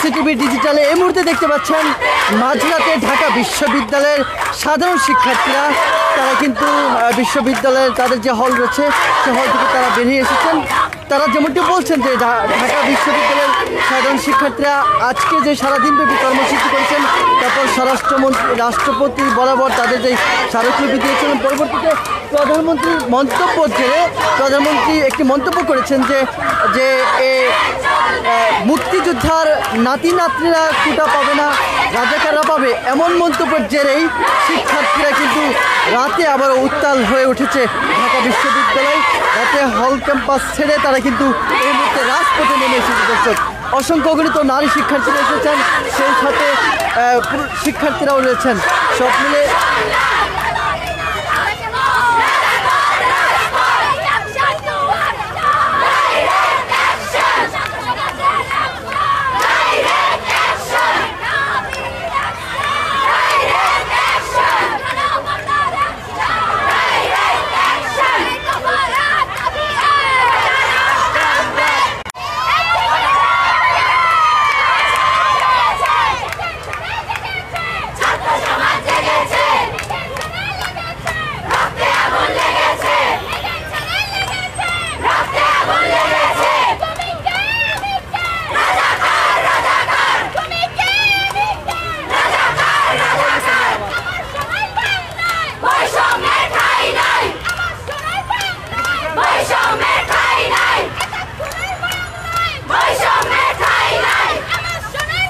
NCTB ডিজিটালে এই মুহূর্তে দেখতে পাচ্ছেন মাঝরাতে ঢাকা বিশ্ববিদ্যালয়ের সাধারণ শিক্ষার্থীরা তারা কিন্তু বিশ্ববিদ্যালয়ের তাদের যে হল রয়েছে সে হল থেকে তারা বেরিয়ে এসেছেন। তারা যেমনটি বলছেন যে ঢাকা বিশ্ববিদ্যালয়ের সাধারণ শিক্ষার্থীরা আজকে যে সারাদিনব্যাপী কর্মসূচি করেছেন, তারপর স্বরাষ্ট্রমন্ত্রী রাষ্ট্রপতি বরাবর তাদের যে স্মারকলিপি দিয়েছিলেন, পরবর্তীতে প্রধানমন্ত্রীর মন্তব্য জেরে প্রধানমন্ত্রী একটি মন্তব্য করেছেন যে মুক্তিযোদ্ধার নাতি নাতনিরা কোটা পাবে না, রাজাকাররা পাবে, এমন মন্তব্যের জেরেই শিক্ষার্থীরা কিন্তু রাতে আবারও উত্তাল হয়ে উঠেছে ঢাকা বিশ্ববিদ্যালয়। রাতে হল ক্যাম্পাস ছেড়ে তারা কিন্তু এই মুহূর্তে রাজপথে নেমে এসেছে। দর্শক, অসংখ্য অগণিত নারী শিক্ষার্থীরা এসেছেন, সেই সাথে শিক্ষার্থীরাও রয়েছেন, সব মিলে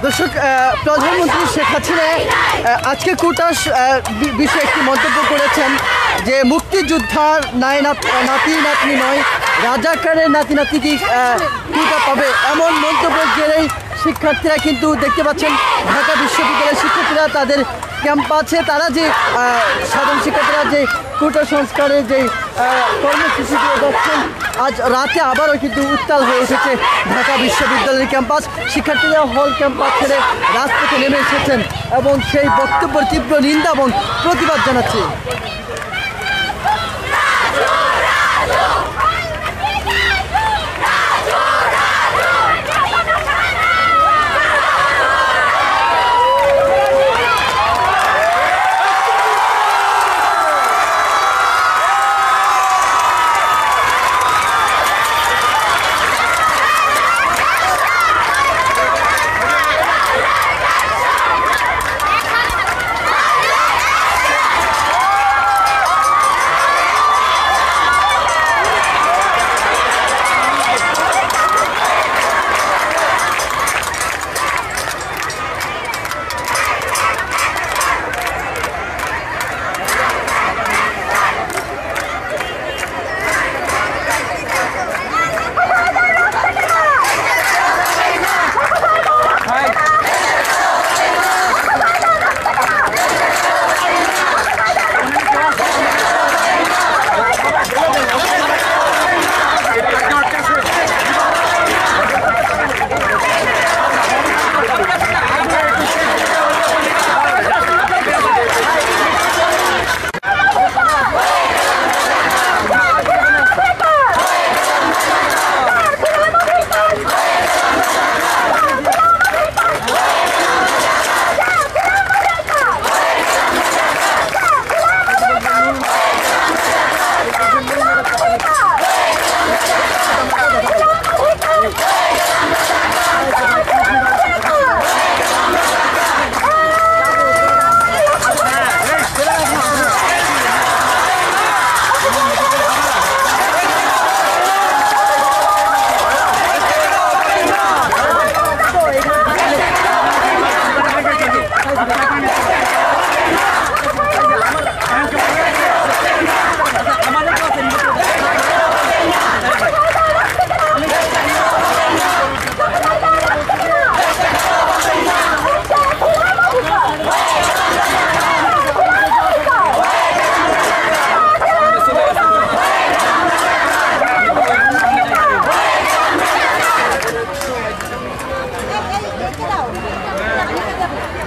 দর্শক, প্রধানমন্ত্রী শেখ হাসিনা আজকে কোটার বিষয়ে একটি মন্তব্য করেছেন যে মুক্তিযোদ্ধার নাতি নাতনি নয়, রাজাকারের নাতি নাতি কি কোটা পাবে, এমন মন্তব্যের জেরেই শিক্ষার্থীরা কিন্তু দেখতে পাচ্ছেন ঢাকা বিশ্ববিদ্যালয়ের শিক্ষার্থীরা তাদের ক্যাম্পাসে তারা যে সাধারণ শিক্ষার্থীরা যে কোটা সংস্কারের যে কর্মসূচি দিয়ে যাচ্ছেন, আজ রাতে আবারও কিন্তু উত্তাল হয়ে উঠেছে ঢাকা বিশ্ববিদ্যালয়ের ক্যাম্পাস। শিক্ষার্থীরা হল ক্যাম্পাস ছেড়ে রাজপথে নেমে এসেছেন এবং সেই বক্তব্যের তীব্র নিন্দা এবং প্রতিবাদ জানাচ্ছে।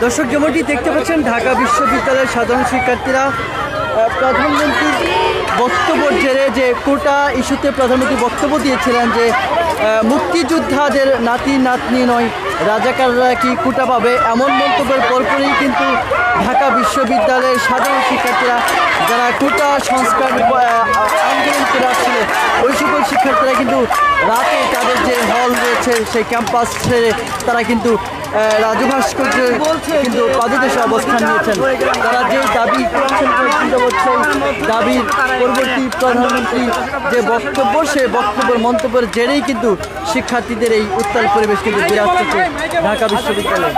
দর্শক, যেমনটি দেখতে পাচ্ছেন ঢাকা বিশ্ববিদ্যালয়ের সাধারণ শিক্ষার্থীরা প্রধানমন্ত্রীর বক্তব্যের জেরে যে কোটা ইস্যুতে প্রধানমন্ত্রী বক্তব্য দিয়েছিলেন যে মুক্তিযোদ্ধাদের নাতি নাতনি নয় রাজাকাররা কি কোটা পাবে, এমন মন্তব্যের পরপরই কিন্তু ঢাকা বিশ্ববিদ্যালয়ের সাধারণ শিক্ষার্থীরা যারা কোটা সংস্কার আন্দোলন করে আসছিল ওই সকল শিক্ষার্থীরা কিন্তু রাতে তাদের যে হল রয়েছে সেই ক্যাম্পাস ছেড়ে তারা কিন্তু রাজু ভাস্কর্যে কিন্তু পাদদেশে অবস্থান নিয়েছেন। তারা যে দাবি করছেন দাবির পরবর্তী প্রধানমন্ত্রী যে বক্তব্য সেই বক্তব্যের মন্তব্যের জেরেই কিন্তু শিক্ষার্থীদের এই উত্তাল পরিবেশ কিন্তু বিরাজ করছে ঢাকা বিশ্ববিদ্যালয়ে।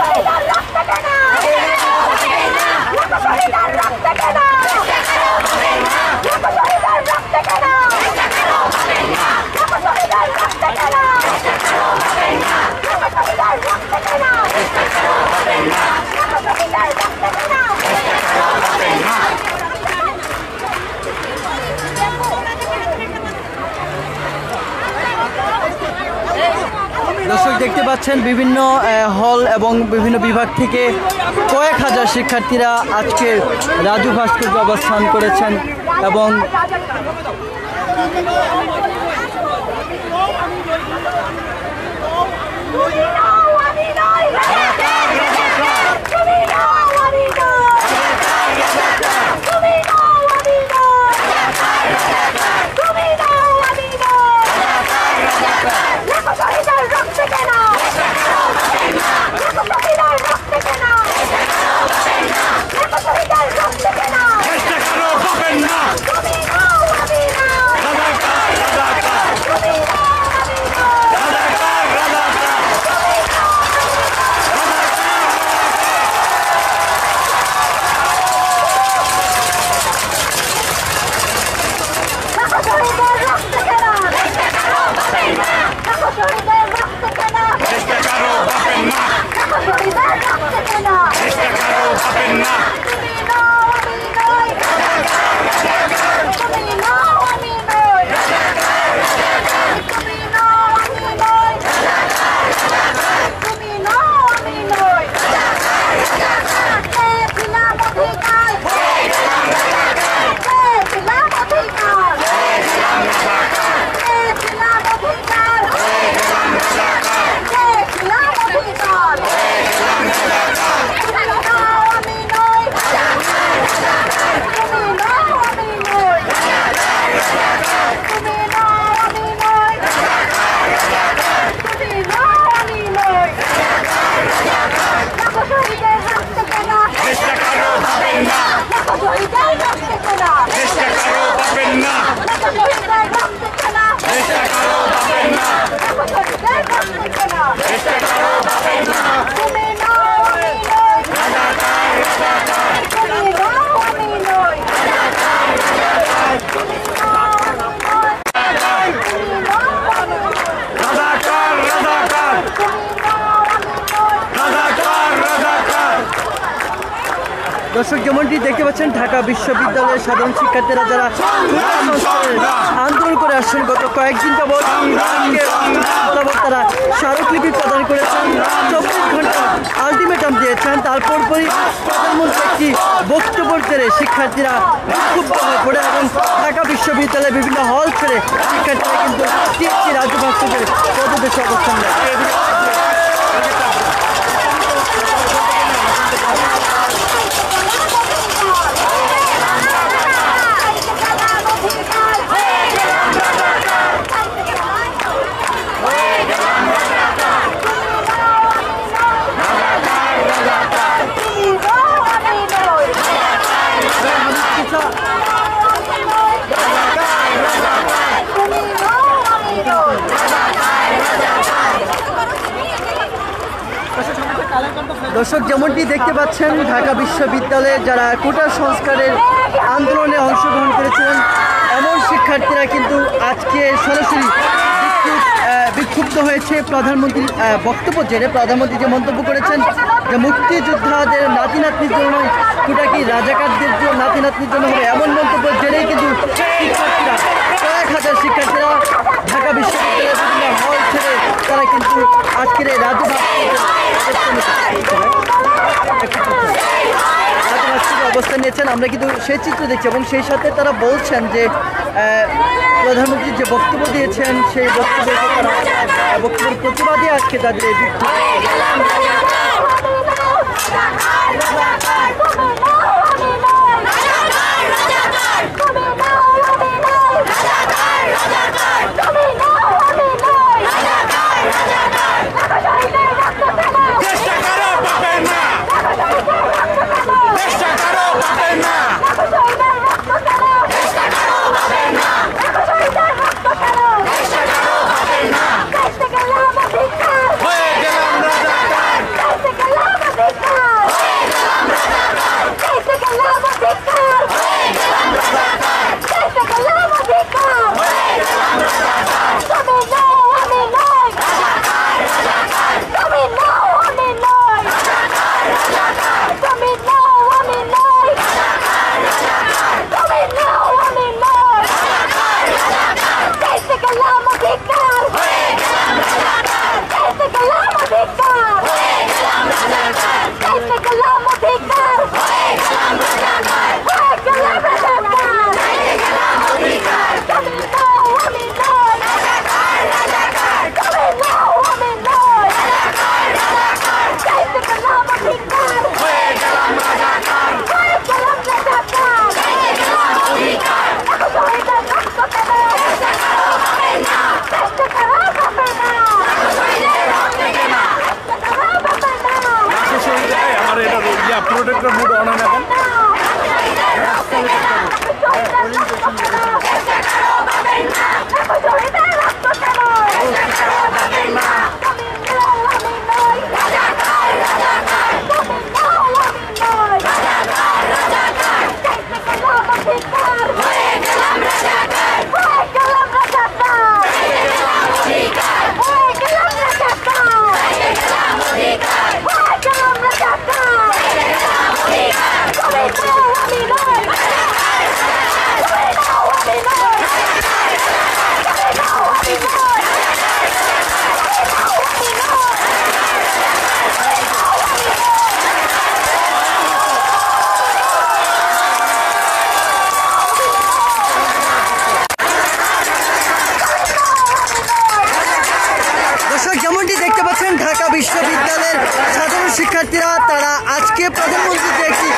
দর্শক দেখতে পাচ্ছেন বিভিন্ন হল এবং বিভিন্ন বিভাগ থেকে কয়েক হাজার শিক্ষার্থীরা আজকে রাজু ভাস্কর্য অবস্থান করেছেন এবং দর্শক যেমনটি দেখতে পাচ্ছেন ঢাকা বিশ্ববিদ্যালয়ের সাধারণ শিক্ষার্থীরা যারা আন্দোলন করে আসছেন গত কয়েকদিন যাবৎ তারা স্মারকলিপি প্রদান করেছেন, 24 ঘন্টা আলটিমেটাম দিয়েছেন। তারপর প্রধানমন্ত্রী একটি বক্তব্যের জেরে শিক্ষার্থীরা বিক্ষুব্ধ হয়ে পড়ে এবং ঢাকা বিশ্ববিদ্যালয়ের বিভিন্ন হল ছেড়ে শিক্ষার্থীরা কিন্তু টিএসসি রাজু ভাস্কর্যের পদদেশে অবস্থান নেয়। দর্শক যেমনটি দেখতে পাচ্ছেন ঢাকা বিশ্ববিদ্যালয়ে যারা কোটা সংস্কারের আন্দোলনে অংশগ্রহণ করেছিলেন এমন শিক্ষার্থীরা কিন্তু আজকে সরাসরি বিক্ষুব্ধ হয়েছে প্রধানমন্ত্রীর বক্তব্য জেনে। প্রধানমন্ত্রী যে মন্তব্য করেছেন যে মুক্তিযোদ্ধাদের নাতি নাতনির জন্য কোটা কি রাজাকারদের নাতি নাতনির জন্য হবে, এমন মন্তব্য জেনেই কিন্তু শিক্ষার্থীরা কয়েক হাজার শিক্ষার্থীরা ঢাকা বিশ্ববিদ্যালয়ের বিভিন্ন হল ছেড়ে তারা কিন্তু আজকের এই রাজু ভাস্কর্যের রাজভাস্কর্যে অবস্থান নিয়েছেন। আমরা কিন্তু সেই চিত্র দেখছি এবং সেই সাথে তারা বলছেন যে প্রধানমন্ত্রী যে বক্তব্য দিয়েছেন সেই বক্তব্যের প্রতিবাদে আজকে তাদের এই বিক্ষোভ। প্রোটেক্টর মুড অন না কেন বিশ্ববিদ্যালয়ের সাধারণ শিক্ষার্থীরা তারা আজকে প্রধানমন্ত্রী যে একটি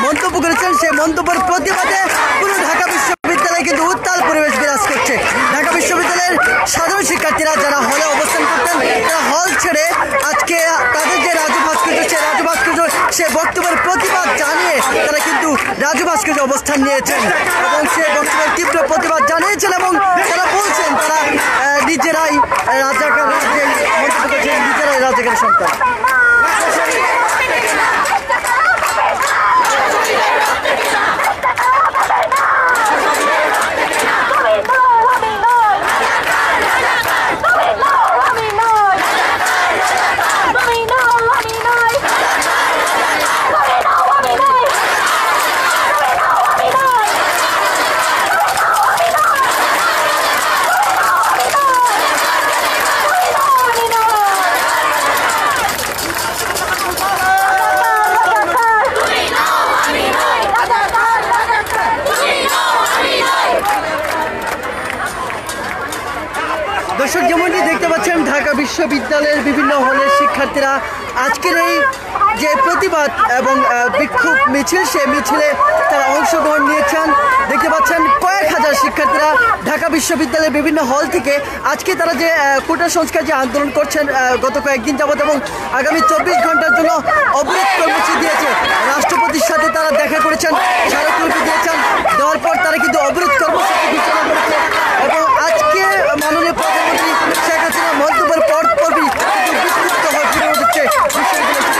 মন্তব্য করেছেন সেই মন্তব্যের প্রতিবাদে পুরো ঢাকা বিশ্ববিদ্যালয়ে কিন্তু উত্তাল পরিবেশ বিরাজ করছে। ঢাকা বিশ্ববিদ্যালয়ের সাধারণ শিক্ষার্থীরা যারা হলে অবস্থান করতেন তারা হল ছেড়ে আজকে তাদের যে রাজু ভাস্কর্য সে বক্তব্যের প্রতিবাদ জানিয়ে তারা কিন্তু রাজু ভাস্কর্য অবস্থান নিয়েছেন এবং সে বক্তব্যের তীব্র প্রতিবাদ জানিয়েছেন এবং তারা বলছেন তারা নিজেরাই রাজাকার নিজেরাই রাজাকার সন্তান। দর্শক যেমনটি দেখতে পাচ্ছেন ঢাকা বিশ্ববিদ্যালয়ের বিভিন্ন হলের শিক্ষার্থীরা আজকের এই যে প্রতিবাদ এবং বিক্ষোভ মিছিল সেই মিছিলে তারা অংশগ্রহণ নিয়েছেন। দেখতে পাচ্ছেন কয়েক হাজার শিক্ষার্থীরা ঢাকা বিশ্ববিদ্যালয়ের বিভিন্ন হল থেকে আজকে তারা যে কোটা সংস্কার যে আন্দোলন করছেন গত কয়েকদিন যাবত এবং আগামী 24 ঘন্টার জন্য অবরোধ কর্মসূচি দিয়েছে। রাষ্ট্রপতির সাথে তারা দেখা করেছেন, স্মারকলিপি দিয়েছেন, দেওয়ার পর তারা কিন্তু অবরোধ কর্মসূচি ঘোষণা করেছে এবং আজকে মাননীয় প্রধানমন্ত্রী শেখ হাসিনা মন্তব্যের পরপরই বিক্ষুব্ধ হয়ে ফিরে উঠছে বিশ্ববিদ্যালয়।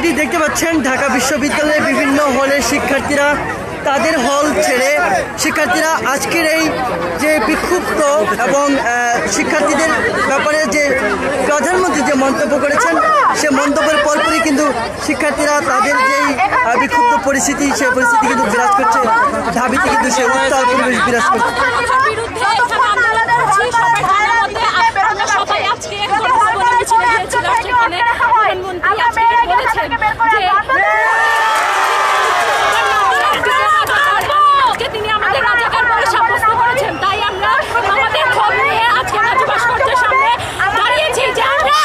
যেমনটি দেখতে পাচ্ছেন ঢাকা বিশ্ববিদ্যালয়ের বিভিন্ন হলের শিক্ষার্থীরা তাদের হল ছেড়ে শিক্ষার্থীরা আজকের এই যে বিক্ষুব্ধ এবং শিক্ষার্থীদের ব্যাপারে যে প্রধানমন্ত্রী যে মন্তব্য করেছেন সে মন্তব্যের পরপরই কিন্তু শিক্ষার্থীরা তাদের যেই বিক্ষুব্ধ পরিস্থিতি সেই পরিস্থিতি কিন্তু বিরাজ করছে। ঢাবিতে কিন্তু সে উত্তাল পরিবেশ বিরাজ করছে। তিনি আমাদের রাজাকার বলে সাব্যস্ত করেছেন, তাই আমরা আমাদের ক্ষোভ নিয়ে আজকে রাজ্য ভাস্কর্যের সামনে দাঁড়িয়েছি যে আমরা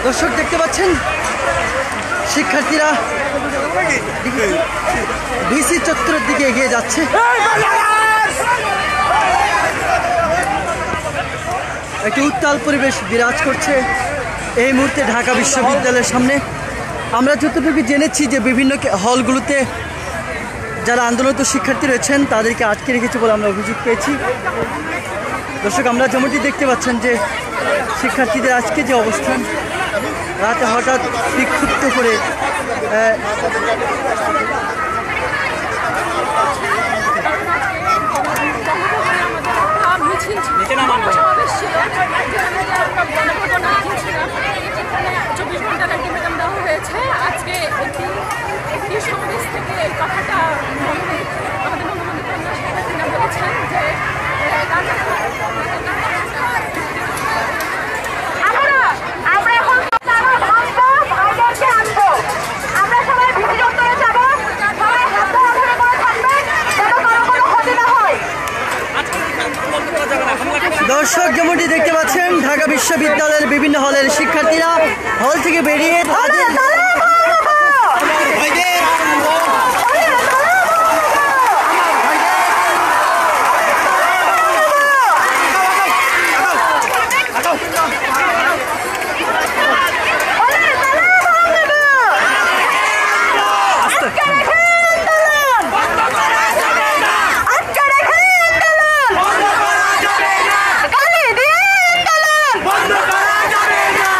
দর্শক দেখতে পাচ্ছেন শিক্ষার্থীরা ভিসি চত্বরের দিকে এগিয়ে যাচ্ছে। একটি উত্তাল পরিবেশ বিরাজ করছে এই মুহূর্তে ঢাকা বিশ্ববিদ্যালয়ের সামনে। আমরা যতটুকু জেনেছি যে বিভিন্ন হলগুলোতে যারা আন্দোলনরত শিক্ষার্থী রয়েছেন তাদেরকে আটকে রেখেছে বলে আমরা অভিযোগ পেয়েছি। দর্শক আমরা যেমনটি দেখতে পাচ্ছেন যে শিক্ষার্থীদের আজকে যে অবস্থান, রাতে হঠাৎ বিক্ষুব্ধ করে আজকে একটি সমাবেশ থেকে এই কথাটা আমাদের বঙ্গবন্ধু বলেছেন যে দর্শক যেমনটি দেখতে পাচ্ছেন ঢাকা বিশ্ববিদ্যালয়ের বিভিন্ন হলের শিক্ষার্থীরা হল থেকে বেরিয়ে তাদের বন্ধ করা যাবে না।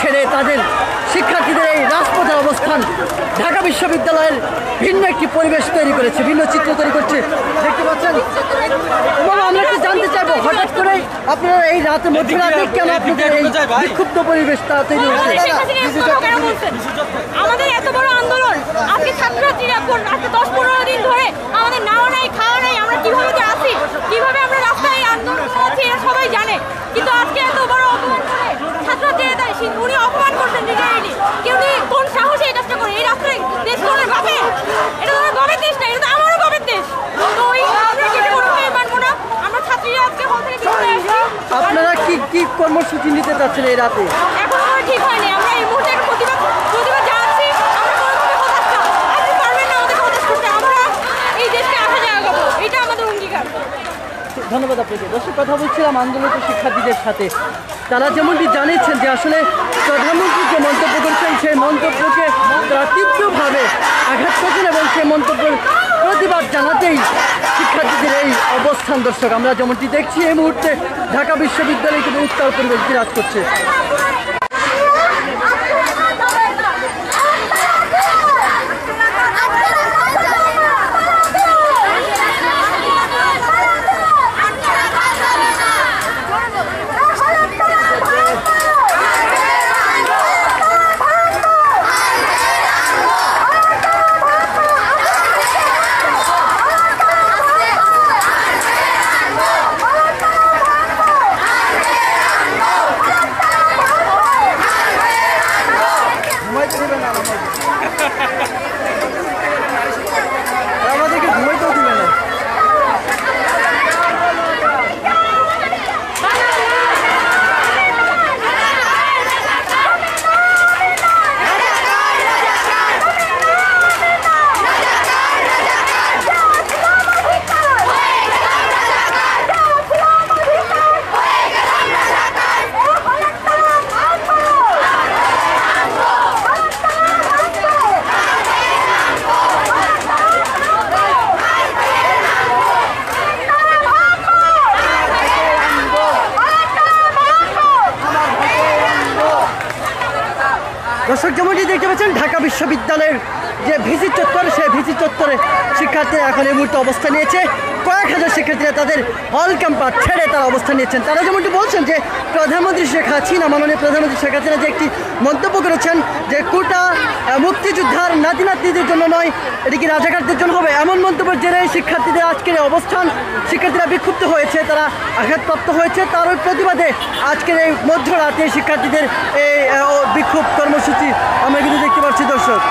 ছেড়ে তাদের শিক্ষার্থীদের এই রাজপথের অবস্থান ঢাকা বিশ্ববিদ্যালয়ের ভিন্ন একটি পরিবেশ তৈরি করেছে, ভিন্ন চিত্র তৈরি করছে, দেখতে পাচ্ছেন। এবং আমরা একটু জানতে চাইবো, হঠাৎ করে আপনারা এই রাতে মধ্যরাতে কেন আপনাদের এই বিক্ষুব্ধ পরিবেশটা তৈরি হয়েছে? আমাদের এত বড় আন্দোলন, আজকে ছাত্রছাত্রীরা আজকে 10-15 দিন ধরে আমাদের নাওয়া নাই, খাওয়া নাই, আমরা কিভাবে যে আছি, কিভাবে আমরা রাস্তায় আন্দোলন করছি এটা সবাই জানে। কিন্তু আজকে এত বড় অপমান করে ছাত্রছাত্রীরা, উনি অপমান করছেন ডিরেক্টলি। কেউ কোন সাহসে এই কাজটা করে? এই রাস্তায় দেশ করে বাপে, এটা তো বাপের দেশ না, এটা তো আমারও বাপের দেশ। তো আমরা কেটে কোনোভাবে মানবো না। আমরা ছাত্রীরা আজকে হল থেকে বেরিয়ে আসছি। আপনারা কি কর্মসূচি নিতে চাচ্ছেন এই রাতে? এখন আমার ঠিক হয়নি, আমরা এই মুহূর্তে একটা প্রতিবাদ জানাচ্ছি। আমরা কোনোভাবে হতাশ না, আপনি পারবেন না আমাদেরকে হতাশ করতে। আমরা এই দেশকে আগে জাগাবো, এটা আমাদের অঙ্গীকার। ধন্যবাদ আপনাকে। দর্শক, কথা বলছিলাম আন্দোলনরত শিক্ষার্থীদের সাথে। তারা যেমনটি জানিয়েছেন যে আসলে প্রধানমন্ত্রী যে মন্তব্য করেছেন সেই মন্তব্যকে তারা তীব্রভাবে আঘাত করেছেন এবং সেই মন্তব্যের প্রতিবাদ জানাতেই শিক্ষার্থীদের এই অবস্থান। দর্শক, আমরা যেমনটি দেখছি এই মুহূর্তে ঢাকা বিশ্ববিদ্যালয়ে কিন্তু উত্তাল পরিবেশ বিরাজ করছে। আমাদেরকে ঘুমাইতেও দিবে না। দর্শক, যেমনটি দেখতে পাচ্ছেন ঢাকা বিশ্ববিদ্যালয়ের যে ভিসি চত্বর, সেই ভিসি চত্বরে শিক্ষার্থীরা এখন এই মুহূর্তে অবস্থান নিয়েছে। কয়েক হাজার শিক্ষার্থীরা তাদের হল ক্যাম্পাস ছেড়ে তারা অবস্থান নিয়েছেন। তারা যেমনটি বলছেন যে প্রধানমন্ত্রী শেখ হাসিনা, মাননীয় প্রধানমন্ত্রী শেখ হাসিনা যে একটি মন্তব্য করেছেন যে কোটা মুক্তিযোদ্ধার নাতি নাতনিদের জন্য নয়, এটি কি রাজাকারদের জন্য হবে, এমন মন্তব্যের জেরে শিক্ষার্থীদের আজকের অবস্থান, শিক্ষার্থীরা বিক্ষুব্ধ হয়েছে, তারা আঘাতপ্রাপ্ত হয়েছে। তার ওই প্রতিবাদে আজকের এই মধ্যরাতে শিক্ষার্থীদের এই বিক্ষোভ কর্মসূচি আমরা কিন্তু দেখতে পাচ্ছি। দর্শক।